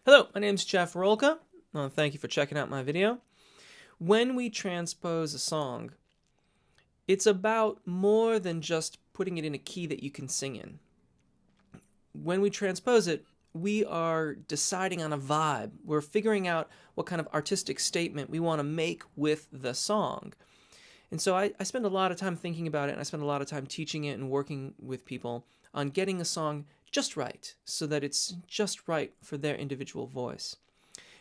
Hello, my name is Jeff Rolka. Thank you for checking out my video. When we transpose a song, it's about more than just putting it in a key that you can sing in. When we transpose it, we are deciding on a vibe. We're figuring out what kind of artistic statement we want to make with the song. And so I spend a lot of time thinking about it, and I spend a lot of time teaching it and working with people on getting a song just right, so that it's just right for their individual voice.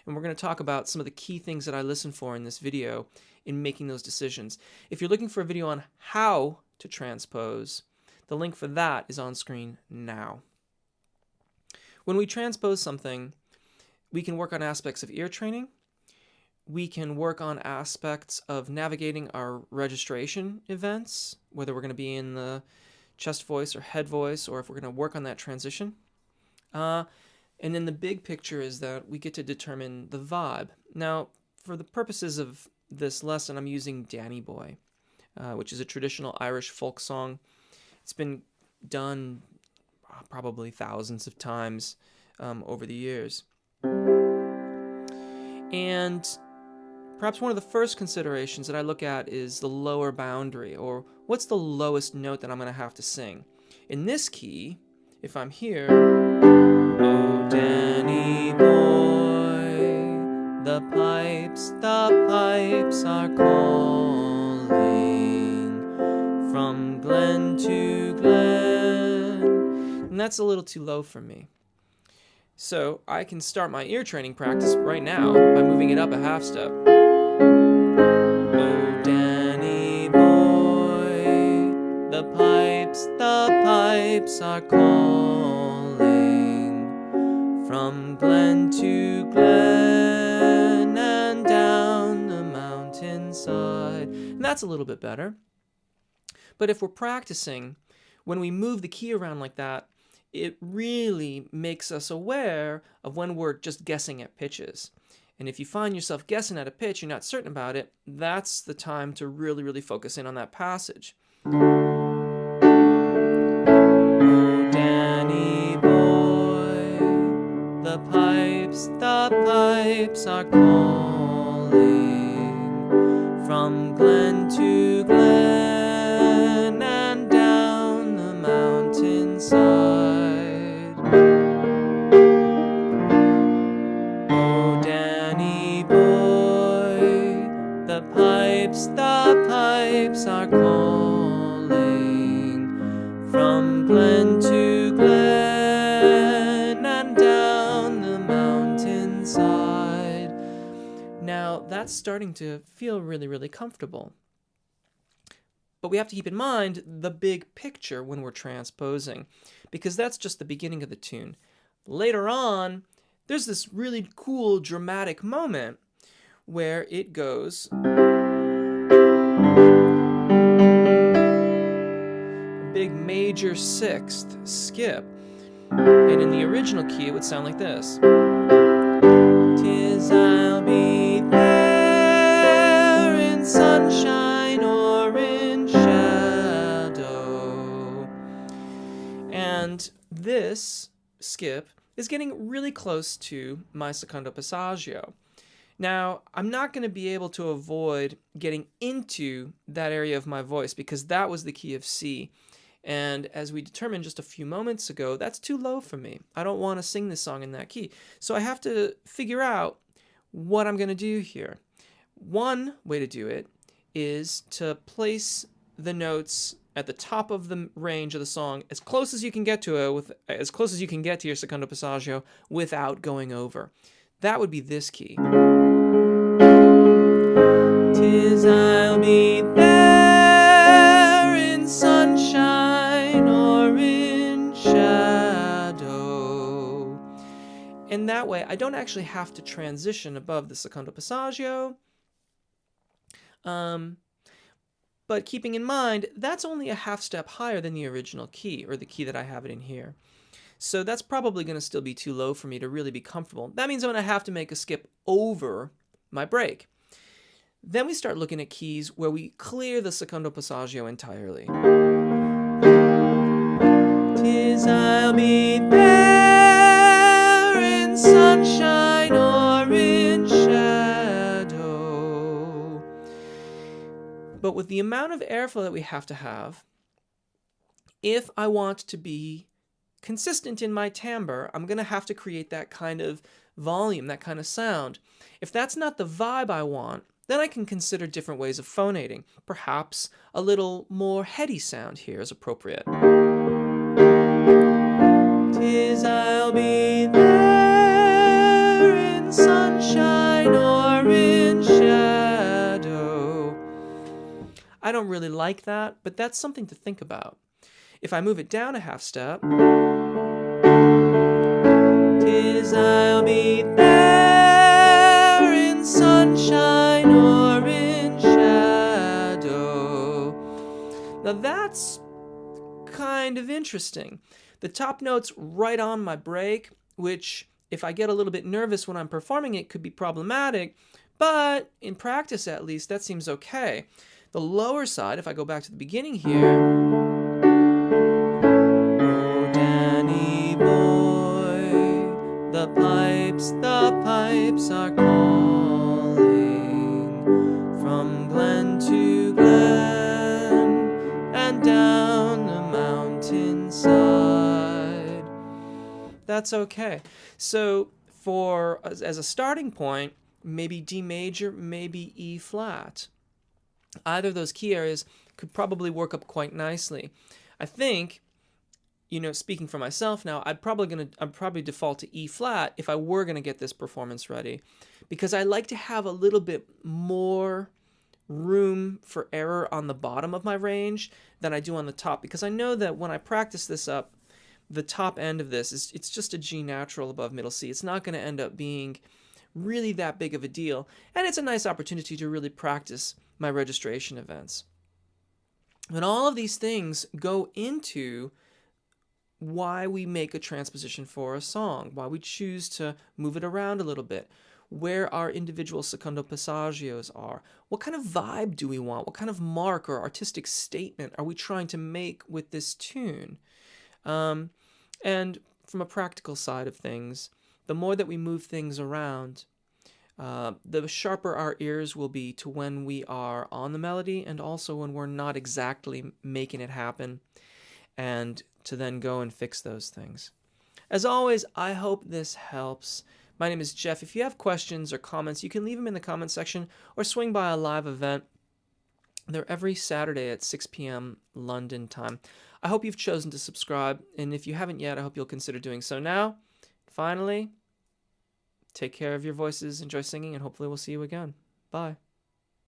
And we're going to talk about some of the key things that I listen for in this video in making those decisions. If you're looking for a video on how to transpose, the link for that is on screen now. When we transpose something, we can work on aspects of ear training. We can work on aspects of navigating our registration events, whether we're going to be in the chest voice or head voice, or if we're going to work on that transition. And then the big picture is that we get to determine the vibe. Now, for the purposes of this lesson, I'm using Danny Boy, which is a traditional Irish folk song. It's been done probably thousands of times over the years. And perhaps one of the first considerations that I look at is the lower boundary, or what's the lowest note that I'm going to have to sing. In this key, if I'm here, oh Danny boy, the pipes are calling from glen to glen, and that's a little too low for me. So I can start my ear training practice right now by moving it up a half step. Oh, Danny boy, the pipes are calling from glen to glen and down the mountainside. And that's a little bit better. But if we're practicing, when we move the key around like that, it really makes us aware of when we're just guessing at pitches. And if you find yourself guessing at a pitch, you're not certain about it, that's the time to really focus in on that passage. Oh, Danny boy, the pipes are calling from glen to glen and down the mountainside. The pipes are calling from glen to glen and down the mountainside. Now that's starting to feel really comfortable. But we have to keep in mind the big picture when we're transposing, because that's just the beginning of the tune. Later on, there's this really cool dramatic moment where it goes big major sixth skip, and in the original key it would sound like this. 'Tis I'll be there in sunshine or in shadow. And this skip is getting really close to my secondo passaggio. Now, I'm not going to be able to avoid getting into that area of my voice because that was the key of C. And as we determined just a few moments ago, that's too low for me. I don't want to sing this song in that key. So I have to figure out what I'm going to do here. One way to do it is to place the notes at the top of the range of the song as close as you can get to it, as close as you can get to your secondo passaggio without going over. That would be this key. 'Tis I'll be there in sunshine or in shadow. And that way, I don't actually have to transition above the secondo passaggio. But keeping in mind, that's only a half step higher than the original key, or the key that I have it in here. So that's probably going to still be too low for me to really be comfortable. That means I'm going to have to make a skip over my break. Then we start looking at keys where we clear the secondo passaggio entirely. 'Tis I'll be there in sunshine But with the amount of airflow that we have to have, if I want to be consistent in my timbre, I'm going to have to create that kind of volume, that kind of sound. If that's not the vibe I want, then I can consider different ways of phonating. Perhaps a little more heady sound here is appropriate. 'Tis I'll be there in sunshine or in shadow. I don't really like that, but that's something to think about. If I move it down a half step, 'tis I'll be there in sunshine or in shadow. Now that's kind of interesting. The top note's right on my break, which if I get a little bit nervous when I'm performing it could be problematic, but in practice at least that seems okay. The lower side, if I go back to the beginning here, oh Danny boy, the pipes are calling from glen to glen and down the mountainside. That's okay. So as a starting point, maybe D major, maybe E flat. Either of those key areas could probably work up quite nicely. I think, speaking for myself now, I'd probably default to E flat if I were going to get this performance ready, because I like to have a little bit more room for error on the bottom of my range than I do on the top, because I know that when I practice this up, the top end of this it's just a G natural above middle C. It's not going to end up being really that big of a deal, and it's a nice opportunity to really practice my registration events. And all of these things go into why we make a transposition for a song, why we choose to move it around a little bit, where our individual secondo passagios are, what kind of vibe do we want, what kind of mark or artistic statement are we trying to make with this tune. And from a practical side of things, the more that we move things around, the sharper our ears will be to when we are on the melody and also when we're not exactly making it happen, and to then go and fix those things. As always, I hope this helps. My name is Jeff. If you have questions or comments, you can leave them in the comment section or swing by a live event. They're every Saturday at 6 p.m. London time. I hope you've chosen to subscribe, and if you haven't yet, I hope you'll consider doing so now. Finally, take care of your voices, enjoy singing, and hopefully we'll see you again. Bye.